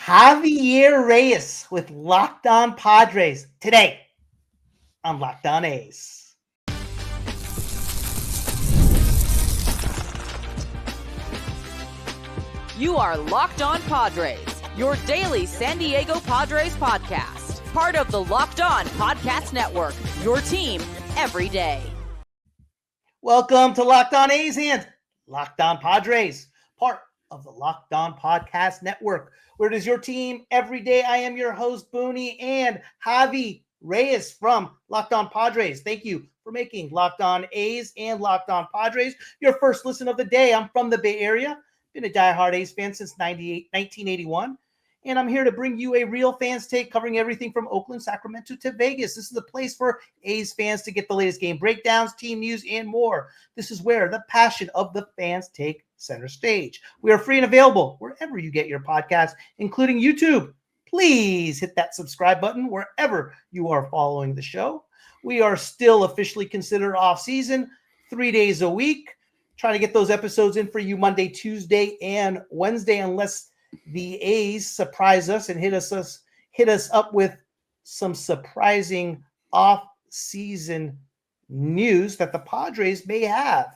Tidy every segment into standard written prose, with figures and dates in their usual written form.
Javier Reyes with Locked On Padres. Today on Locked On A's. You are Locked On Padres, your daily San Diego Padres podcast. Part of the Locked On Podcast Network, your team every day. Welcome to Locked On A's and Locked On Padres, part of the Locked On Podcast Network, where it is your team every day. I am your host, Booney, and Javi Reyes from Locked On Padres. Thank you for making Locked On A's and Locked On Padres your first listen of the day. I'm from the Bay Area. Been a diehard A's fan since 1981, and I'm here to bring you a real fans take covering everything from Oakland, Sacramento to Vegas. This is the place for A's fans to get the latest game breakdowns, team news, and more. This is where the passion of the fans take center stage. We are free and available wherever you get your podcasts, including YouTube. Please hit that subscribe button wherever you are following the show. We are still officially considered off-season, 3 days a week. Trying to get those episodes in for you Monday, Tuesday, and Wednesday, unless the A's surprise us and hit us up with some surprising off-season news that the Padres may have.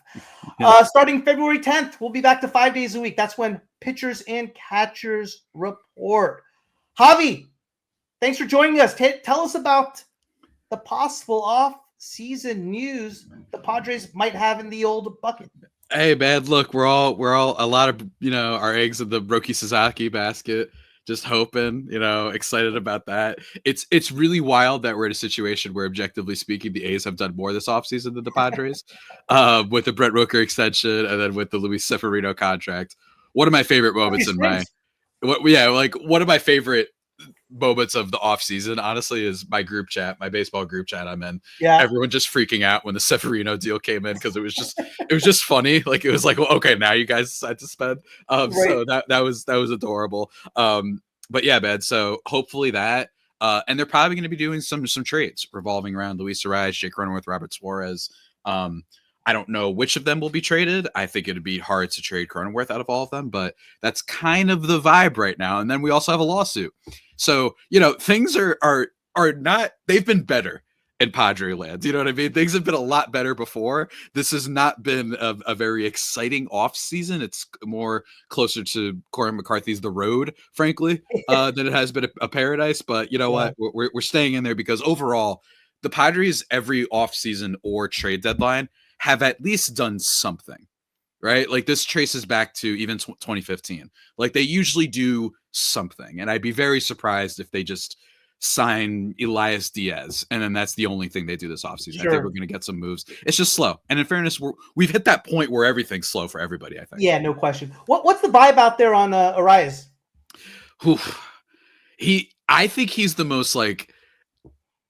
Starting February 10th, we'll be back to 5 days a week. That's when pitchers and catchers report. Javi, thanks for joining us. Tell us about the possible off-season news the Padres might have in the old bucket. Hey man, look, we're all a lot of our eggs in the Roki Sasaki basket, just hoping, excited about that. It's really wild that we're in a situation where, objectively speaking, the A's have done more this offseason than the Padres, with the Brett Rooker extension and then with the Luis Severino contract. One of my favorite moments one of my favorite moments of the offseason, honestly, is my group chat, my baseball group chat I'm in. Yeah. Everyone just freaking out when the Severino deal came in because it was just funny. Like, it was like, well, okay, now you guys decide to spend. Right. So that was adorable. But yeah, man. So hopefully that, and they're probably going to be doing some trades revolving around Luis Arraez, Jake Cronenworth, Robert Suarez. I don't know which of them will be traded. I think it'd be hard to trade Cronenworth out of all of them, but that's kind of the vibe right now. And then we also have a lawsuit. So, things are not, they've been better in Padre land. You know what I mean? Things have been a lot better before. This has not been a very exciting off season. It's more closer to Corey McCarthy's The Road, frankly, than it has been a paradise. But you know what? We're staying in there because overall, the Padres every off season or trade deadline have at least done something, right? Like, this traces back to even 2015. Like, they usually do something. And I'd be very surprised if they just sign Elias Diaz and then that's the only thing they do this offseason. Sure. I think we're going to get some moves. It's just slow. And in fairness, we've hit that point where everything's slow for everybody, I think. Yeah, no question. What's the vibe out there on Arraez? I think he's the most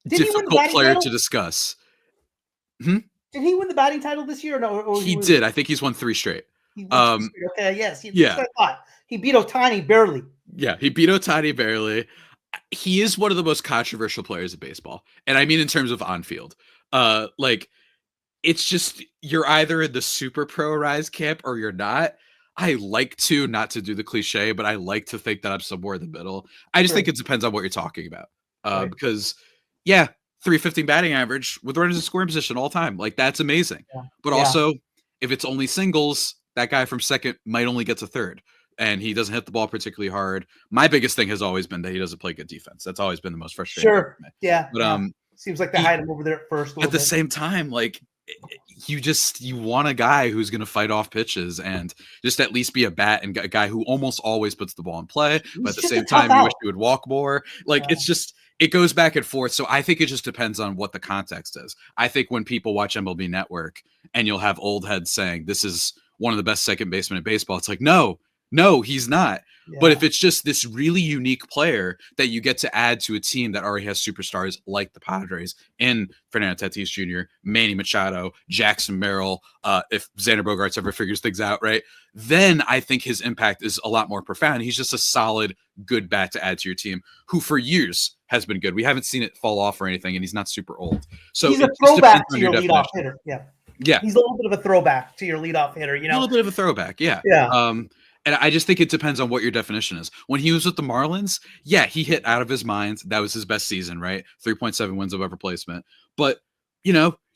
difficult player to discuss. Did he win the batting title this year or no? Or he did. I think he's won 3 straight. Okay, yes. He beat Ohtani barely. Yeah, he beat Ohtani barely. He is one of the most controversial players in baseball. And I mean in terms of on-field. It's just, you're either in the super pro Rise camp or you're not. I like to, not to do the cliche, but I like to think that I'm somewhere in the middle. I just think it depends on what you're talking about. Because, 315 batting average with runners in scoring position all time. Like, that's amazing. Yeah. But also, if it's only singles, that guy from second might only get to third. And he doesn't hit the ball particularly hard. My biggest thing has always been that he doesn't play good defense. That's always been the most frustrating. Sure. Yeah. But seems like they hide him over there at first. At the same time, you want a guy who's going to fight off pitches and just at least be a bat and a guy who almost always puts the ball in play. But at the same time, you wish he would walk more. It's just, it goes back and forth. So I think it just depends on what the context is. I think when people watch MLB Network and you'll have old heads saying this is one of the best second basemen in baseball, it's like, no, he's not. Yeah. But if it's just this really unique player that you get to add to a team that already has superstars like the Padres and Fernando Tatis Jr., Manny Machado, Jackson Merrill, if Xander Bogaerts ever figures things out, right? Then I think his impact is a lot more profound. He's just a solid, good bat to add to your team who for years has been good. We haven't seen it fall off or anything, and he's not super old. So he's a throwback to your leadoff hitter. Yeah. He's a little bit of a throwback to your leadoff hitter, A little bit of a throwback, yeah. And I just think it depends on what your definition is. When he was with the Marlins, yeah, he hit out of his mind. That was his best season, right? 3.7 wins above replacement. But,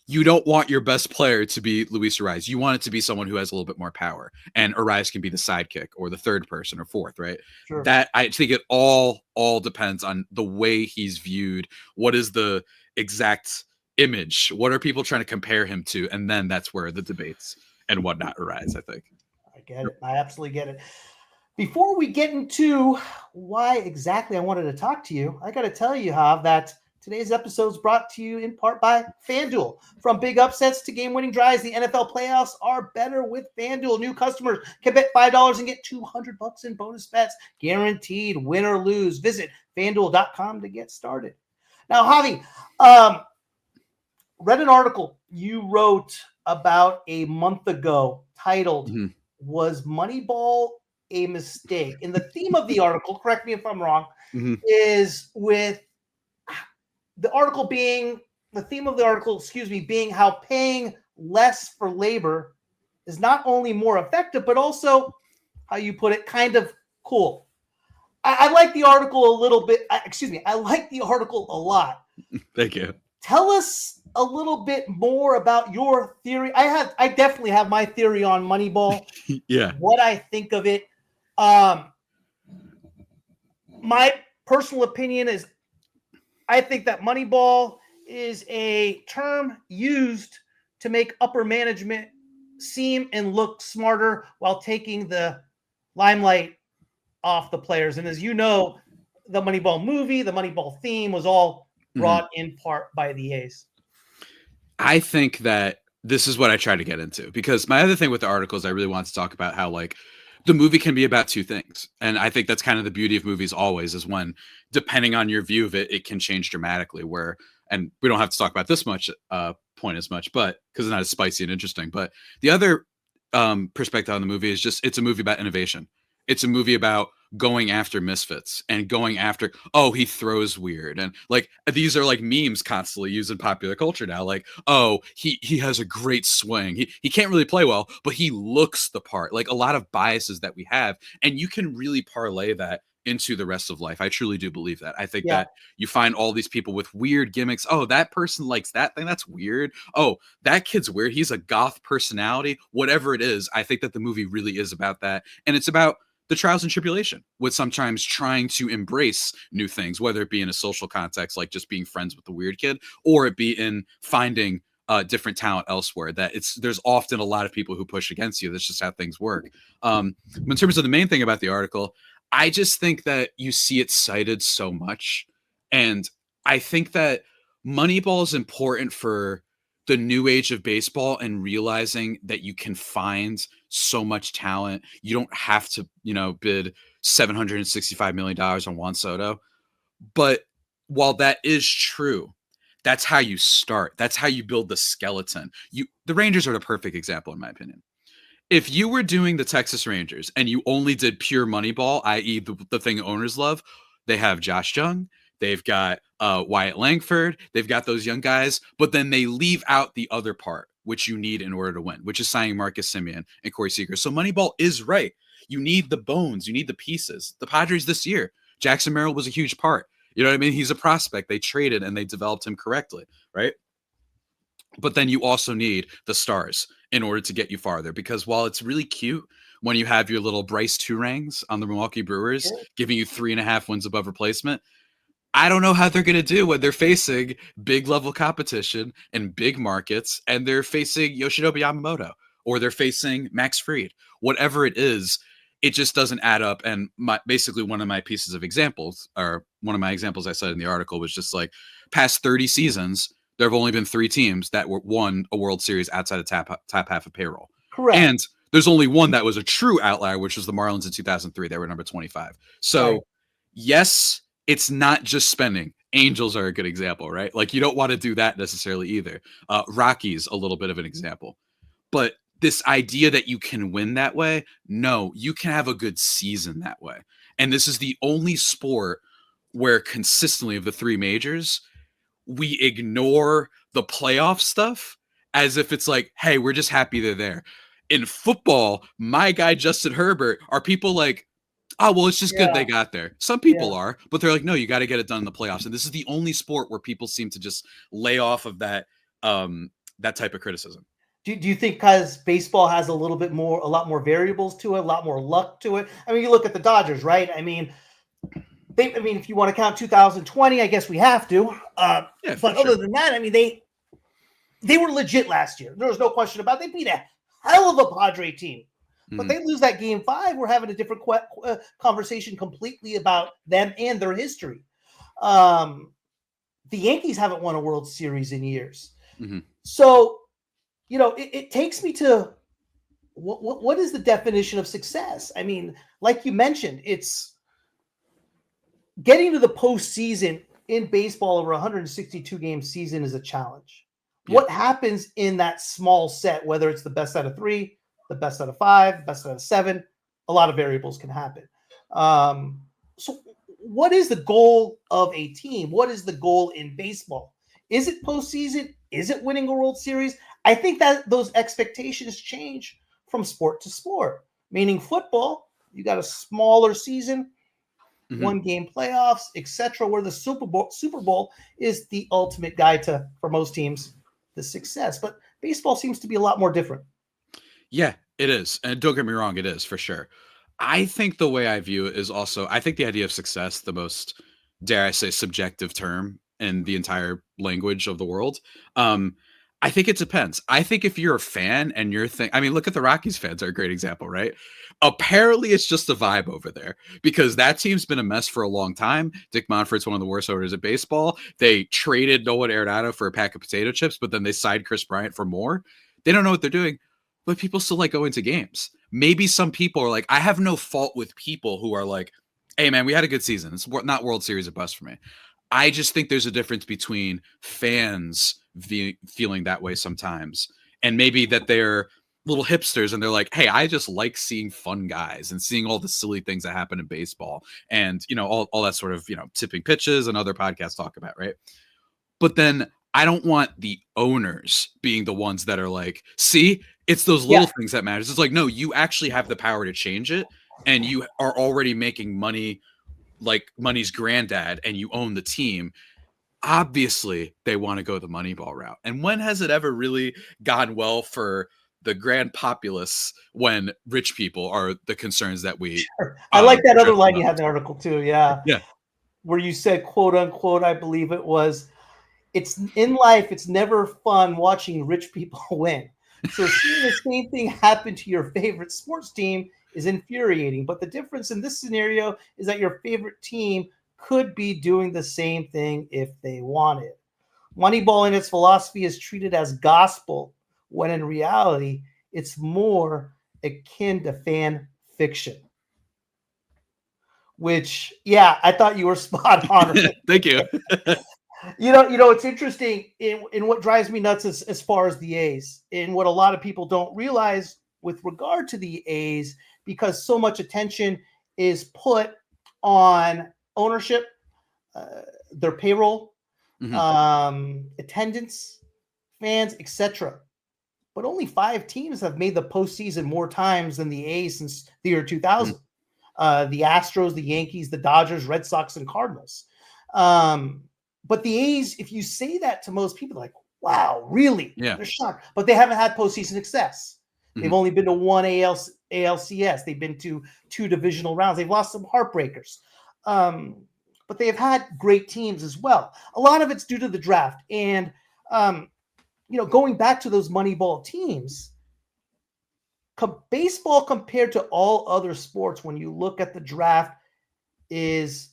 you don't want your best player to be Luis Ariz. You want it to be someone who has a little bit more power. And Ariz can be the sidekick or the third person or fourth, right? Sure. That I think it all depends on the way he's viewed. What is the exact image? What are people trying to compare him to? And then that's where the debates and whatnot arise, I think. I get it. I absolutely get it. Before we get into why exactly I wanted to talk to you, I got to tell you, Hav, that today's episode is brought to you in part by FanDuel. From big upsets to game-winning drives, the NFL playoffs are better with FanDuel. New customers can bet $5 and get $200 in bonus bets, guaranteed win or lose. Visit FanDuel.com to get started. Now, Javi, read an article you wrote about a month ago titled, Was Moneyball a Mistake? And the theme of the article, correct me if I'm wrong, is with the article being, the theme of the article, being how paying less for labor is not only more effective, but also, how you put it, kind of cool. I like the article a little bit. I like the article a lot. Thank you. Tell us a little bit more about your theory. I definitely have my theory on Moneyball. Yeah. What I think of it. My personal opinion is I think that Moneyball is a term used to make upper management seem and look smarter while taking the limelight off the players. And as you know, the Moneyball movie, the Moneyball theme was all brought in part by the A's. I think that this is what I try to get into, because my other thing with the article is I really want to talk about how, like, the movie can be about two things. And I think that's kind of the beauty of movies always, is when, depending on your view of it, it can change dramatically. And we don't have to talk about this much point as much, but because it's not as spicy and interesting. But the other perspective on the movie is just, it's a movie about innovation. It's a movie about going after misfits and going after, oh, he throws weird. And like, these are like memes constantly used in popular culture now. Like, oh, he has a great swing. He can't really play well, but he looks the part. Like, a lot of biases that we have. And you can really parlay that into the rest of life. I truly do believe that. I think that you find all these people with weird gimmicks. Oh, that person likes that thing. That's weird. Oh, that kid's weird. He's a goth personality. Whatever it is, I think that the movie really is about that. And it's about the trials and tribulation with sometimes trying to embrace new things, whether it be in a social context, like just being friends with the weird kid, or it be in finding different talent elsewhere. There's often a lot of people who push against you. That's just how things work. In terms of the main thing about the article, I just think that you see it cited so much. And I think that Moneyball is important for the new age of baseball and realizing that you can find so much talent. You don't have to, bid $765 million on Juan Soto. But while that is true, that's how you start. That's how you build the skeleton. The Rangers are the perfect example, in my opinion. If you were doing the Texas Rangers and you only did pure Moneyball, i.e. the thing owners love, they have Josh Jung, they've got Wyatt Langford, they've got those young guys, but then they leave out the other part, which you need in order to win, which is signing Marcus Semien and Corey Seager. So Moneyball is right. You need the bones. You need the pieces. The Padres this year, Jackson Merrill was a huge part. You know what I mean? He's a prospect. They traded and they developed him correctly, right? But then you also need the stars in order to get you farther, because while it's really cute when you have your little Bryce Turangs on the Milwaukee Brewers giving you 3.5 wins above replacement, I don't know how they're going to do when they're facing big level competition in big markets and they're facing Yoshinobu Yamamoto or they're facing Max Fried. Whatever it is, it just doesn't add up. And basically one of my pieces of examples, or one of my examples I said in the article, was just like, past 30 seasons, there have only been 3 teams that won a World Series outside of top half of payroll. Correct. And there's only one that was a true outlier, which was the Marlins in 2003. They were number 25. So yes, it's not just spending. Angels are a good example, right? Like, you don't want to do that necessarily either. Rockies, a little bit of an example. But this idea that you can win that way, no, you can have a good season that way. And this is the only sport where consistently of the 3 majors, we ignore the playoff stuff as if it's like, hey, we're just happy they're there. In football, my guy Justin Herbert, are people like, oh, well, it's just good they got there. Some people are, but they're like, no, you got to get it done in the playoffs. And this is the only sport where people seem to just lay off of that type of criticism. Do you think because baseball has a lot more variables to it, a lot more luck to it? I mean, you look at the Dodgers, right? I mean, if you want to count 2020, I guess we have to. But other than that, I mean, they were legit last year. There was no question about it. They beat a hell of a Padre team. But they lose that game 5. We're having a different conversation completely about them and their history. The Yankees haven't won a World Series in years. So, it takes me to what is the definition of success? I mean, like you mentioned, it's getting to the postseason in baseball over 162 game season is a challenge. What happens in that small set, whether it's the best out of 3, the best out of 5, best out of 7, a lot of variables can happen. So what is the goal of a team? What is the goal in baseball? Is it postseason? Is it winning a World Series? I think that those expectations change from sport to sport. Meaning football, you got a smaller season, 1-game playoffs, etc., where the Super Bowl is the ultimate guide for most teams, the success. But baseball seems to be a lot more different. Yeah, it is. And don't get me wrong, it is for sure. I think the way I view it is also, I think the idea of success, the most, dare I say, subjective term in the entire language of the world. I think it depends. I think if you're a fan and you're look at the Rockies fans are a great example, right? Apparently it's just a vibe over there because that team's been a mess for a long time. Dick Monfort's one of the worst owners of baseball. They traded Noah Arenado for a pack of potato chips, but then they signed Chris Bryant for more. They don't know what they're doing, but people still like going to games. Maybe some people are like, I have no fault with people who are like, hey man, we had a good season. It's not World Series or bust for me. I just think there's a difference between fans feeling that way sometimes and maybe that they're little hipsters and they're like, hey, I just like seeing fun guys and seeing all the silly things that happen in baseball and, all that sort of, tipping pitches and other podcasts talk about, right? But then I don't want the owners being the ones that are like, see, it's those little things that matters. It's like, no, you actually have the power to change it and you are already making money like money's granddad and you own the team. Obviously they want to go the Moneyball route. And when has it ever really gone well for the grand populace when rich people are the concerns that we I like that other line you had in the article too. Yeah. Where you said, quote unquote, I believe it was, it's in life, it's never fun watching rich people win. So seeing the same thing happen to your favorite sports team is infuriating. But the difference in this scenario is that your favorite team could be doing the same thing if they wanted. Moneyball in its philosophy is treated as gospel, when in reality, it's more akin to fan fiction. Which, I thought you were spot on. Thank you. It's interesting in what drives me nuts as far as the A's, and what a lot of people don't realize with regard to the A's, because so much attention is put on ownership, their payroll, attendance, fans, etc. But only 5 teams have made the postseason more times than the A's since the year 2000. The Astros, the Yankees, the Dodgers, Red Sox, and Cardinals. But the A's, if you say that to most people, like, wow, really? Yeah. They're shocked. But they haven't had postseason success. They've only been to 1 ALCS. They've been to 2 divisional rounds. They've lost some heartbreakers. But they have had great teams as well. A lot of it's due to the draft. And, going back to those Moneyball teams, baseball compared to all other sports, when you look at the draft, is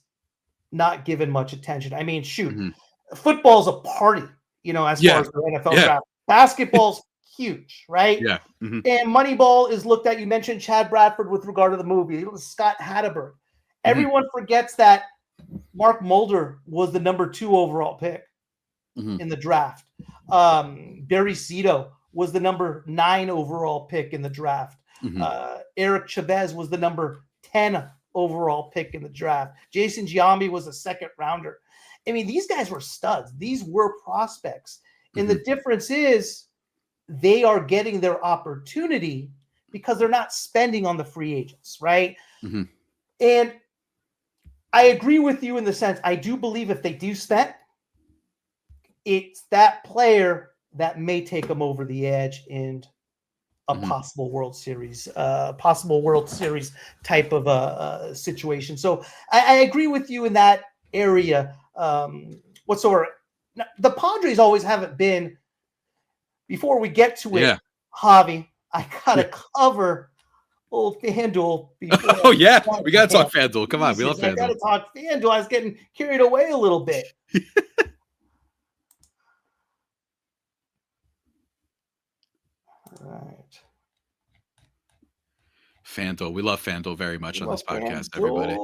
not given much attention. I mean, shoot, football's a party, as far as the NFL draft. Basketball's huge, right? Yeah. And Moneyball is looked at. You mentioned Chad Bradford with regard to the movie. It was Scott Hatteberg. Everyone forgets that Mark Mulder was the number 2 overall pick in the draft. Barry Zito was the number 9 overall pick in the draft. Eric Chavez was the number 10 overall pick in the draft. Jason Giambi was a 2nd rounder. I mean, these guys were studs. These were prospects. And the difference is they are getting their opportunity because they're not spending on the free agents, right? Mm-hmm. And I agree with you in the sense, I do believe if they do spend, it's that player that may take them over the edge in a possible World Series type of a situation. So I agree with you in that area whatsoever. Now, the Padres always haven't been, before we get to it, Javi, I got to cover old FanDuel. Oh, yeah. We got to talk FanDuel. Come on. We love FanDuel. I got to talk FanDuel. I was getting carried away a little bit. All right. FanDuel. We love FanDuel very much on this podcast, everybody.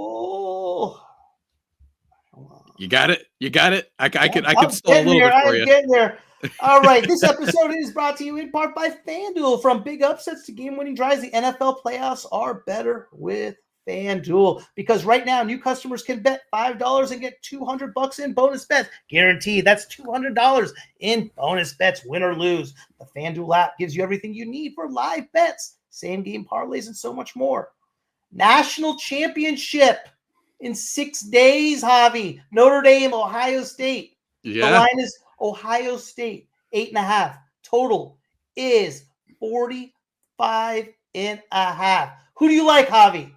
You got it. You got it. I can stall a little bit for you. I'm getting there. All right. This episode is brought to you in part by FanDuel. From big upsets to game-winning drives, the NFL playoffs are better with FanDuel, because right now new customers can bet $5 and get $200 in bonus bets. Guaranteed. That's $200 in bonus bets, win or lose. The FanDuel app gives you everything you need for live bets, same game parlays, and so much more. National championship in 6 days, Javi. Notre Dame, Ohio State. Yeah. The line is Ohio State, 8.5. Total is 45.5. Who do you like, Javi?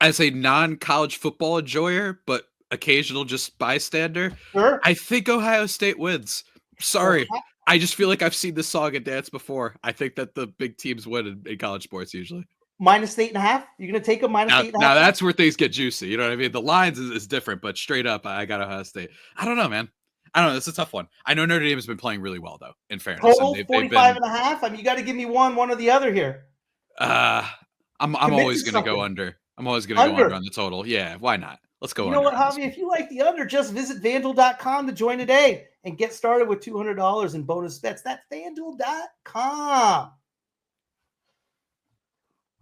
As a non-college football enjoyer, but occasional just bystander, sure. I think Ohio State wins. Sorry. I just feel like I've seen this song and dance before. I think that the big teams win in college sports usually. Minus 8.5? You're going to take a minus 8.5? Now that's where things get juicy. You know what I mean? The lines is different, but straight up, I got Ohio State. I don't know, man. I don't know. It's a tough one. I know Notre Dame has been playing really well, though, in fairness. Total 45.5? I mean, you got to give me one or the other here. I'm always going to go under. I'm always going to go under on the total. Yeah, why not? Let's go under. You know what, Javi? If you like the under, just visit FanDuel.com to join today and get started with $200 in bonus bets. That's FanDuel.com.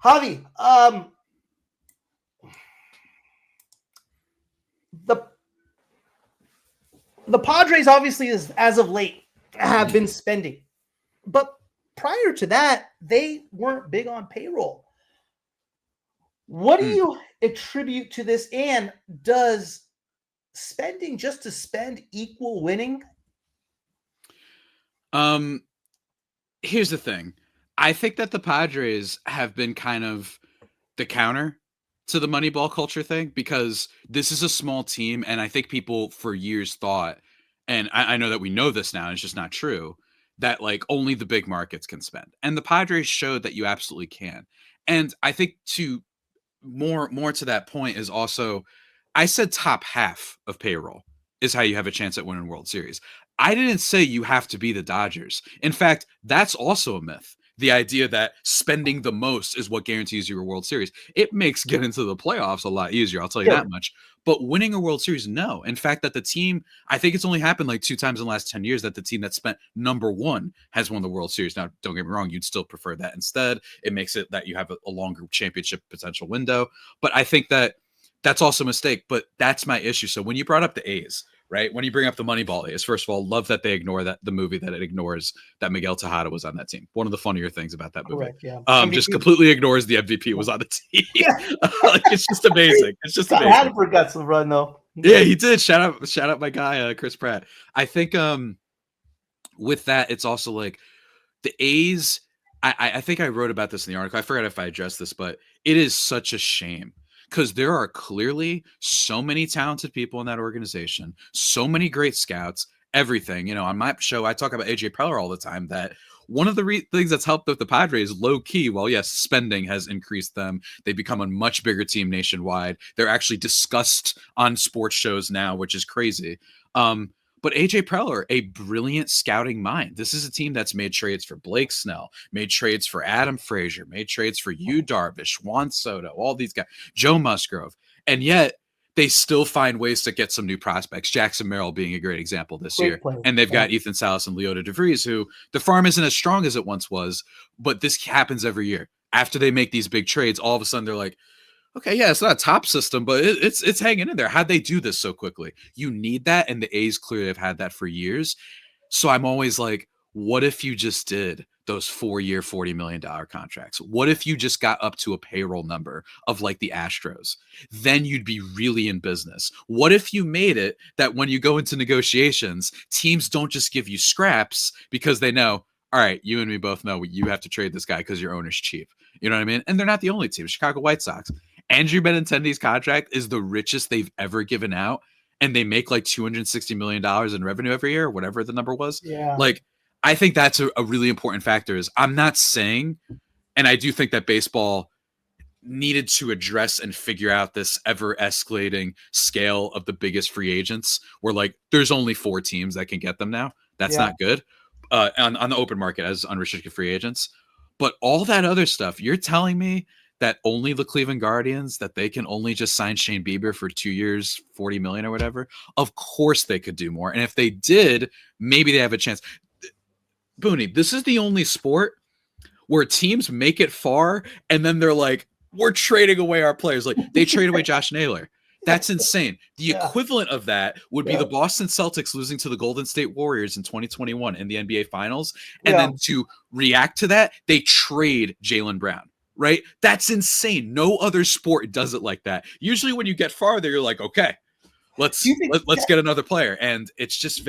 Javi, the Padres obviously, as of late, have been spending. But prior to that, they weren't big on payroll. What do you attribute to this? And does spending just to spend equal winning? Here's the thing. I think that the Padres have been kind of the counter to the Moneyball culture thing, because this is a small team. And I think people for years thought, and I know that we know this now, and it's just not true, that like only the big markets can spend. And the Padres showed that you absolutely can. And I think to more to that point is also, I said top half of payroll is how you have a chance at winning World Series. I didn't say you have to be the Dodgers. In fact, that's also a myth. The idea that spending the most is what guarantees you a World Series. It makes getting to the playoffs a lot easier, I'll tell you that much. But winning a World Series, no. In fact, that the team, I think it's only happened like 2 times in the last 10 years that the team that spent number 1 has won the World Series. Now, don't get me wrong, you'd still prefer that instead. It makes it that you have a longer championship potential window. But I think that that's also a mistake. But that's my issue. So when you brought up the A's, right? When you bring up the Moneyball A's, first of all, love that they ignore that the movie that it ignores that Miguel Tejada was on that team. One of the funnier things about that movie. Correct, yeah. Just completely ignores the MVP was on the team. Like, it's just amazing. It's just amazing. Hadford got some run though. Yeah, he did. Shout out my guy, Chris Pratt. I think with that, it's also like the A's. I think I wrote about this in the article. I forgot if I addressed this, but it is such a shame. Because there are clearly so many talented people in that organization, so many great scouts, everything. You know, on my show, I talk about AJ Preller all the time, that one of the things that's helped with the Padres, low key, well, yes, spending has increased them. They become a much bigger team nationwide. They're actually discussed on sports shows now, which is crazy. But AJ Preller, a brilliant scouting mind. This is a team that's made trades for Blake Snell, made trades for Adam Frazier, made trades for Yu Darvish, Juan Soto, all these guys, Joe Musgrove. And yet they still find ways to get some new prospects. Jackson Merrill being a great example this year. And they've got Ethan Salas and Leota DeVries, who the farm isn't as strong as it once was, but this happens every year. After they make these big trades, all of a sudden they're like, okay, yeah, it's not a top system, but it's hanging in there. How'd they do this so quickly? You need that, and the A's clearly have had that for years. So I'm always like, what if you just did those 4-year, $40 million contracts? What if you just got up to a payroll number of like the Astros? Then you'd be really in business. What if you made it that when you go into negotiations, teams don't just give you scraps because they know, all right, you and me both know you have to trade this guy because your owner's cheap. You know what I mean? And they're not the only team. Chicago White Sox. Andrew Benintendi's contract is the richest they've ever given out. And they make like $260 million in revenue every year, whatever the number was. Yeah. Like, I think that's a really important factor. Is I'm not saying, and I do think that baseball needed to address and figure out this ever escalating scale of the biggest free agents where like there's only 4 teams that can get them now. That's not good on the open market as unrestricted free agents. But all that other stuff, you're telling me that only the Cleveland Guardians, that they can only just sign Shane Bieber for 2 years, $40 million or whatever? Of course they could do more. And if they did, maybe they have a chance. Booney, this is the only sport where teams make it far and then they're like, we're trading away our players. Like they trade away Josh Naylor. That's insane. The equivalent of that would be the Boston Celtics losing to the Golden State Warriors in 2021 in the NBA Finals. And then to react to that, they trade Jaylen Brown, right? That's insane. No other sport does it like that. Usually when you get farther, you're like, okay, let's get another player. And it's just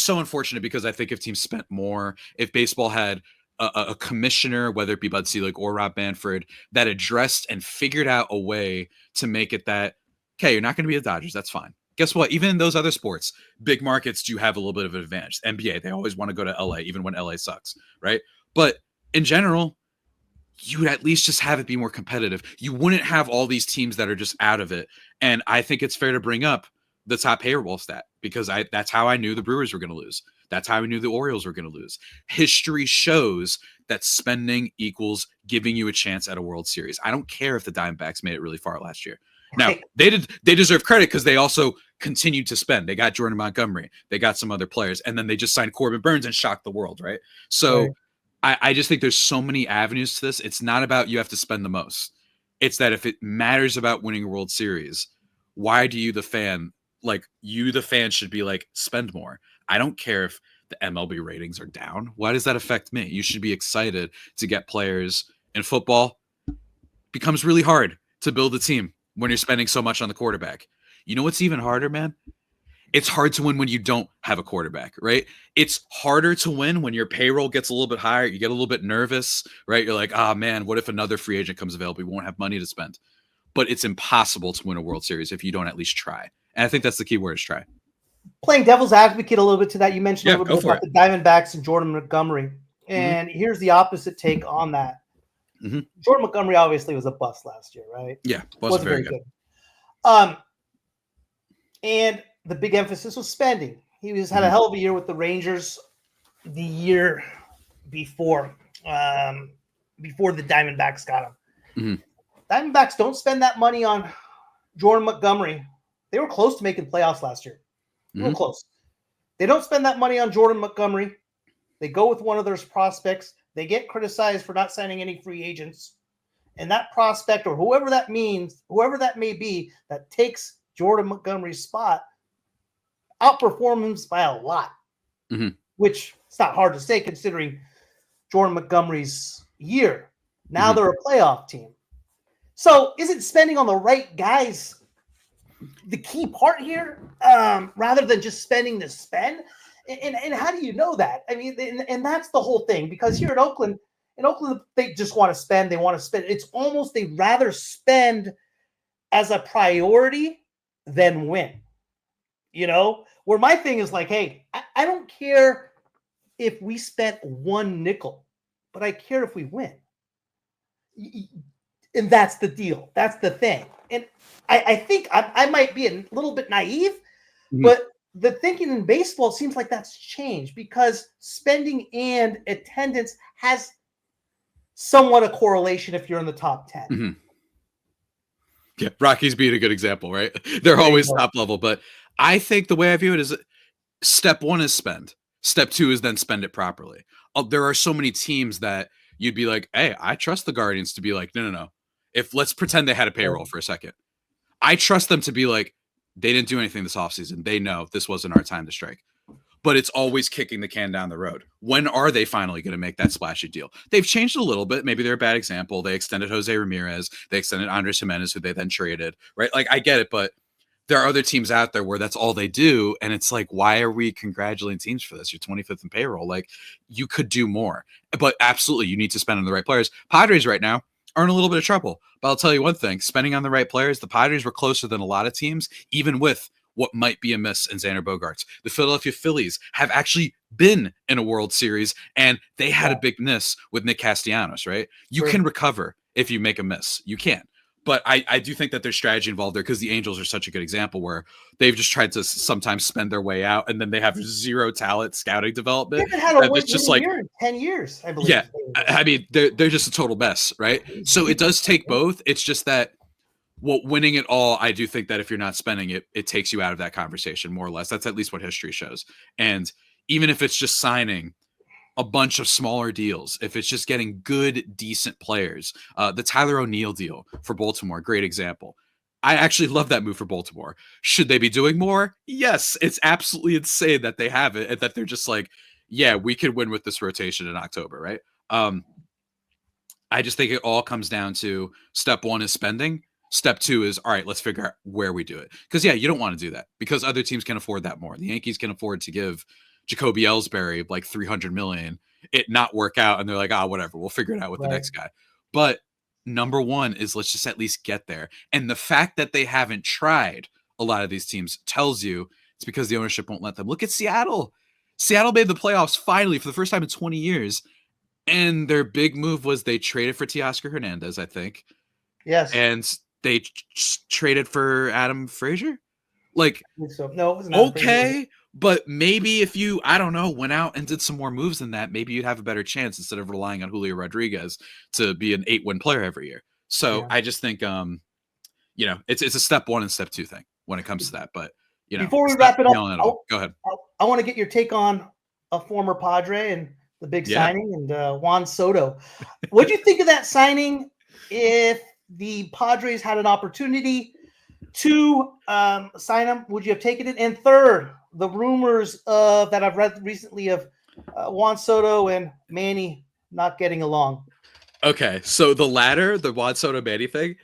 so unfortunate because I think if teams spent more, if baseball had a commissioner, whether it be Bud Selig or Rob Manfred, that addressed and figured out a way to make it that, okay, you're not going to be the Dodgers. That's fine. Guess what? Even in those other sports, big markets do have a little bit of an advantage. NBA, they always want to go to LA, even when LA sucks, right? But in general, you would at least just have it be more competitive. You wouldn't have all these teams that are just out of it. And I think it's fair to bring up the top payroll stat because that's how I knew the Brewers were going to lose. That's how I knew the Orioles were going to lose. History shows that spending equals giving you a chance at a World Series. I don't care if the Diamondbacks made it really far last year. Now, they deserve credit because they also continued to spend. They got Jordan Montgomery. They got some other players. And then they just signed Corbin Burns and shocked the world, right? So I just think there's so many avenues to this. It's not about you have to spend the most. It's that if it matters about winning a World Series, why do you, the fan, should be like, spend more. I don't care if the MLB ratings are down. Why does that affect me? You should be excited to get players. In football, becomes really hard to build a team when you're spending so much on the quarterback. You know what's even harder, man? It's hard to win when you don't have a quarterback, right? It's harder to win when your payroll gets a little bit higher. You get a little bit nervous, right? You're like, man, what if another free agent comes available? We won't have money to spend. But it's impossible to win a World Series if you don't at least try. And I think that's the key word is try. Playing devil's advocate a little bit to that, you mentioned a little bit about the Diamondbacks and Jordan Montgomery. And here's the opposite take on that. Jordan Montgomery obviously was a bust last year, right? Yeah, wasn't very good. And the big emphasis was spending. He had a hell of a year with the Rangers the year before the Diamondbacks got him. Diamondbacks don't spend that money on Jordan Montgomery. They were close to making playoffs last year. Real close. They don't spend that money on Jordan Montgomery. They go with one of their prospects. They get criticized for not signing any free agents. And that prospect or whoever that may be that takes Jordan Montgomery's spot outperforms by a lot, which it's not hard to say considering Jordan Montgomery's year. Now they're a playoff team. So is it spending on the right guys the key part here, rather than just spending to spend? And how do you know that? I mean, and that's the whole thing, because here in Oakland, they just want to spend. They want to spend. It's almost they'd rather spend as a priority than win. You know, where my thing is like, hey, I don't care if we spent one nickel, but I care if we win. And that's the deal. That's the thing. And I think I might be a little bit naive, but the thinking in baseball seems like that's changed because spending and attendance has somewhat a correlation if you're in the top 10. Yeah, Rockies being a good example, right? They're always top level. But I think the way I view it is step one is spend. Step two is then spend it properly. There are so many teams that you'd be like, hey, I trust the Guardians to be like, no. If let's pretend they had a payroll for a second. I trust them to be like, they didn't do anything this offseason. They know this wasn't our time to strike. but it's always kicking the can down the road. When are they finally going to make that splashy deal? They've changed a little bit. Maybe they're a bad example. They extended Jose Ramirez. They extended Andres Jimenez, who they then traded, right? Like, I get it, but there are other teams out there where that's all they do. And it's like, why are we congratulating teams for this? You're 25th in payroll. Like, you could do more, but absolutely, you need to spend on the right players. Padres right now are in a little bit of trouble, but I'll tell you one thing, spending on the right players, the Padres were closer than a lot of teams, even with what might be a miss in Xander Bogaerts. The Philadelphia Phillies have actually been in a World Series, and they had a big miss with Nick Castellanos, right? You can recover if you make a miss. You can. But I do think that there's strategy involved there, because the Angels are such a good example where they've just tried to sometimes spend their way out, and then they have zero talent scouting development. They haven't had a win in a year in 10 years, I believe. Yeah, I mean, they're just a total mess, right? So it does take both. It's just that, well, winning it all, I do think that if you're not spending it, it takes you out of that conversation, more or less. That's at least what history shows. And even if it's just signing a bunch of smaller deals, if it's just getting good, decent players, the Tyler O'Neill deal for Baltimore, great example. I actually love that move for Baltimore. Should they be doing more? Yes, it's absolutely insane that they have it and that they're just like, yeah, we could win with this rotation in October, right? I just think it all comes down to step one is spending. Step two is, all right, let's figure out where we do it. Because, yeah, you don't want to do that because other teams can afford that more. The Yankees can afford to give Jacoby Ellsbury like $300 million, it not work out, and they're like, whatever, we'll figure it out with the next guy. But number one is let's just at least get there. And the fact that they haven't tried a lot of these teams tells you it's because the ownership won't let them. Look at Seattle. Seattle made the playoffs finally for the first time in 20 years. And their big move was they traded for Teoscar Hernandez, I think. Yes. And they traded for Adam Frazier. Like, so. No, it was not okay, but maybe if you, I don't know, went out and did some more moves than that, maybe you'd have a better chance instead of relying on Julio Rodriguez to be an 8-win player every year. So I just think, it's a step one and step two thing when it comes to that. But, before we wrap it up, go ahead. I want to get your take on a former Padre and the big signing and Juan Soto. What do you think of that signing? If the Padres had an opportunity to sign him, would you have taken it? And third, the rumors that I've read recently of Juan Soto and Manny not getting along. Okay, so the latter, the Juan Soto Manny thing,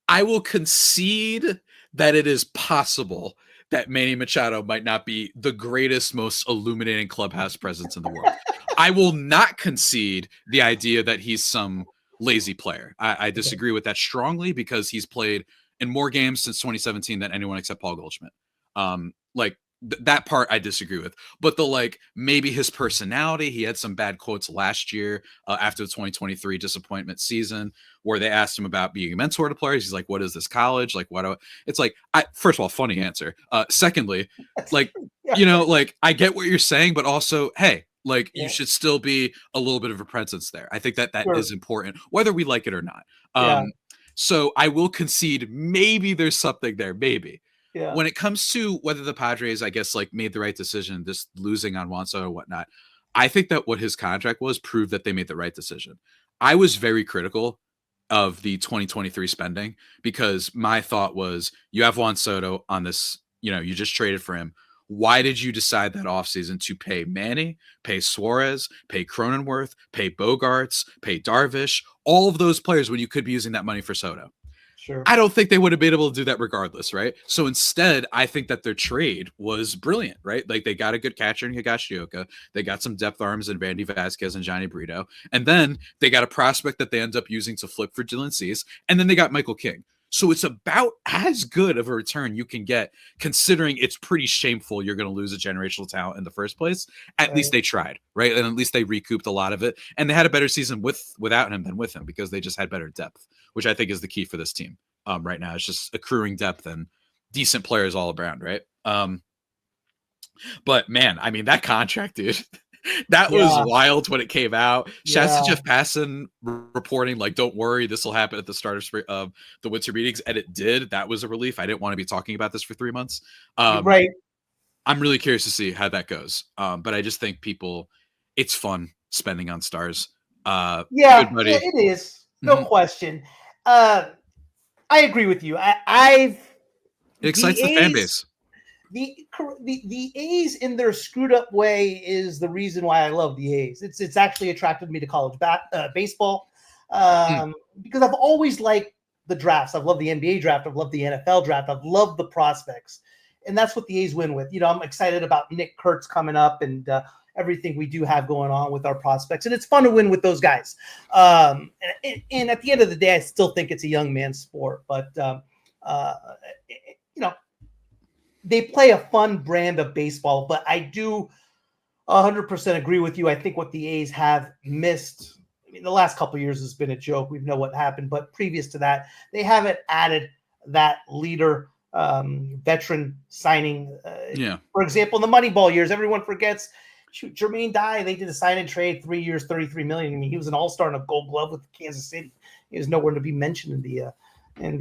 I will concede that it is possible that Manny Machado might not be the greatest, most illuminating clubhouse presence in the world. I will not concede the idea that he's some lazy player. I disagree with that strongly because he's played in more games since 2017 than anyone except Paul Goldschmidt. That part I disagree with, but maybe his personality, he had some bad quotes last year after the 2023 disappointment season where they asked him about being a mentor to players. He's like, what is this college? Like, it's like, first of all, funny answer. Secondly, I get what you're saying, but also, hey, you should still be a little bit of a presence there. I think that is important, whether we like it or not. So I will concede maybe there's something there, maybe. Yeah. When it comes to whether the Padres, I guess, made the right decision, just losing on Juan Soto or whatnot, I think that what his contract was proved that they made the right decision. I was very critical of the 2023 spending because my thought was, you have Juan Soto on this, you just traded for him. Why did you decide that offseason to pay Manny, pay Suarez, pay Cronenworth, pay Bogaerts, pay Darvish, all of those players when you could be using that money for Soto? Sure. I don't think they would have been able to do that regardless, right? So instead, I think that their trade was brilliant, right? They got a good catcher in Higashioka. They got some depth arms in Vandy Vasquez and Johnny Brito. And then they got a prospect that they end up using to flip for Dylan Cease. And then they got Michael King. So it's about as good of a return you can get, considering it's pretty shameful you're going to lose a generational talent in the first place. At least they tried, right? And at least they recouped a lot of it. And they had a better season without him than with him because they just had better depth, which I think is the key for this team right now. It's just accruing depth and decent players all around, right? But, man, I mean, that contract, dude. That was wild when it came out. Shouts to Jeff Passan reporting, don't worry, this will happen at the start of spring, the winter meetings. And it did. That was a relief. I didn't want to be talking about this for 3 months. Right. I'm really curious to see how that goes. But I just think it's fun spending on stars. It is. No question. I agree with you. It excites the fan base. The A's in their screwed up way is the reason why I love the A's. It's actually attracted me to college baseball because I've always liked the drafts. I've loved the NBA draft. I've loved the NFL draft. I've loved the prospects, and that's what the A's win with. I'm excited about Nick Kurtz coming up and everything we do have going on with our prospects, and it's fun to win with those guys. And at the end of the day, I still think it's a young man's sport, but they play a fun brand of baseball. But I do 100% agree with you. I think what the A's have missed, the last couple of years has been a joke. We know what happened, but previous to that, they haven't added that leader veteran signing. For example, in the Moneyball years, everyone forgets. Jermaine Dye, they did a sign and trade, 3 years, $33 million. I mean, he was an all-star and a Gold Glove with Kansas City. He was nowhere to be mentioned in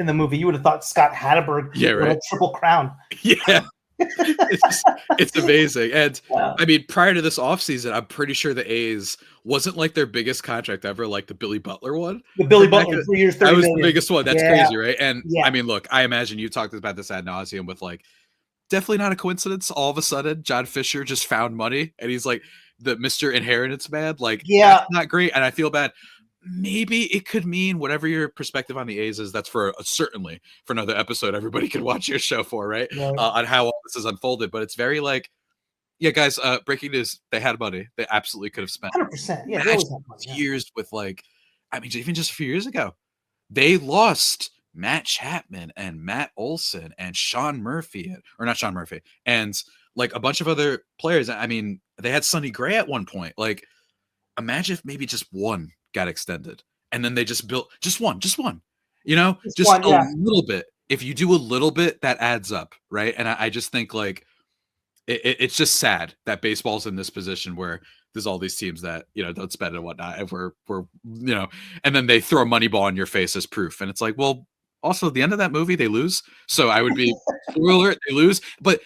the movie. You would have thought Scott Hatteberg won a triple crown. Yeah. It's amazing. And I mean, prior to this offseason, I'm pretty sure the A's wasn't like their biggest contract ever, like the Billy Butler one. The Billy Butler, 3 years, $30 That was million. the biggest one. That's crazy, right? And I mean, look, I imagine you talked about this ad nauseum with like, definitely not a coincidence. All of a sudden, John Fisher just found money and he's like the Mr. Inheritance man. Like, that's not great. And I feel bad. Maybe it could mean whatever your perspective on the A's is. That's for certainly for another episode. Everybody can watch your show for, right? On how all this is unfolded. But it's very like, yeah, guys, breaking news. They had money. They absolutely could have spent 100%. Yeah, they always have money, years with like, I mean, even just a few years ago, they lost Matt Chapman and Matt Olson and Sean Murphy, or not Sean Murphy, and like a bunch of other players. I mean, they had Sonny Gray at one point. Like, imagine if maybe just one got extended and then they just built just one, just one, little bit. If you do a little bit, that adds up, right? And I just think like it's just sad that baseball's in this position where there's all these teams that don't spend and whatnot, and we're and then they throw a money ball in your face as proof, and it's like, well, also at the end of that movie they lose, so I would be spoiler, they lose, but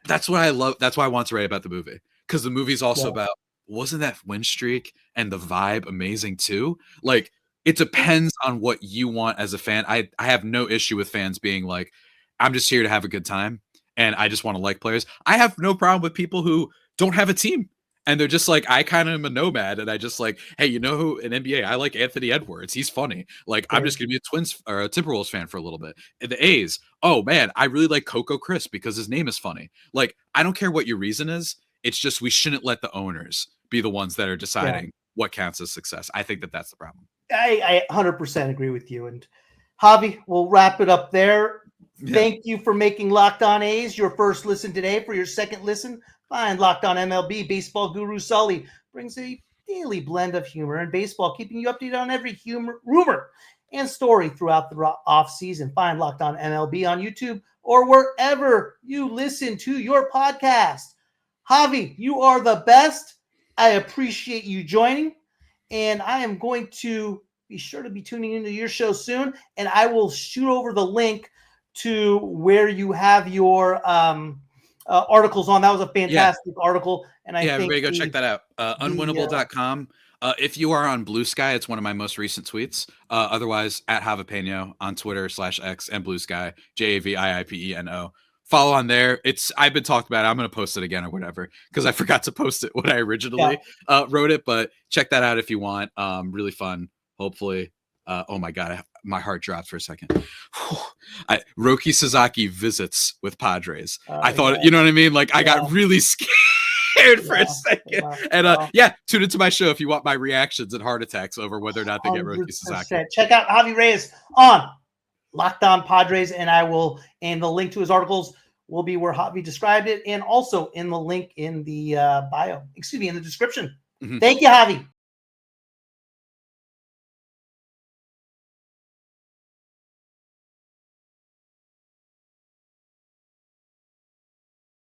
that's what I love. That's why I want to write about the movie, because the movie's also about, wasn't that win streak and the vibe amazing too? Like, it depends on what you want as a fan. I have no issue with fans being like, I'm just here to have a good time and I just want to like players. I have no problem with people who don't have a team and they're just like, I kind of am a nomad and I just like, hey, who in NBA? I like Anthony Edwards. He's funny. Like, I'm just gonna be a Twins or a Timberwolves fan for a little bit. And the A's, oh man, I really like Coco Chris because his name is funny. Like, I don't care what your reason is. It's just, we shouldn't let the owners be the ones that are deciding what counts as success. I think that that's the problem. I 100% agree with you. And Javi, we'll wrap it up there. Thank you for making Locked On A's your first listen today. For your second listen, find Locked On MLB. Baseball guru Sully brings a daily blend of humor and baseball, keeping you updated on every rumor and story throughout the offseason. Find Locked On MLB on YouTube or wherever you listen to your podcast. Javi, you are the best. I appreciate you joining, and I am going to be sure to be tuning into your show soon, and I will shoot over the link to where you have your articles on. That was a fantastic article, and I think everybody go check that out. Unwinnable.com. If you are on Blue Sky, it's one of my most recent tweets. Otherwise, at Javipeno on Twitter /X and Blue Sky, JAVIIPENO. Follow on there. I've been talked about it. I'm going to post it again or whatever, because I forgot to post it when I originally wrote it, but check that out if you want. Really fun. Hopefully. Oh my God. My heart dropped for a second. Roki Sasaki visits with Padres. I thought, you know what I mean? Like, I got really scared for a second. And tune into my show if you want my reactions and heart attacks over whether or not they get Roki Sasaki. Check out Javi Reyes on Locked On Padres, and the link to his articles will be where Javi described it, and also in the link in the in the description. Thank you, Javi.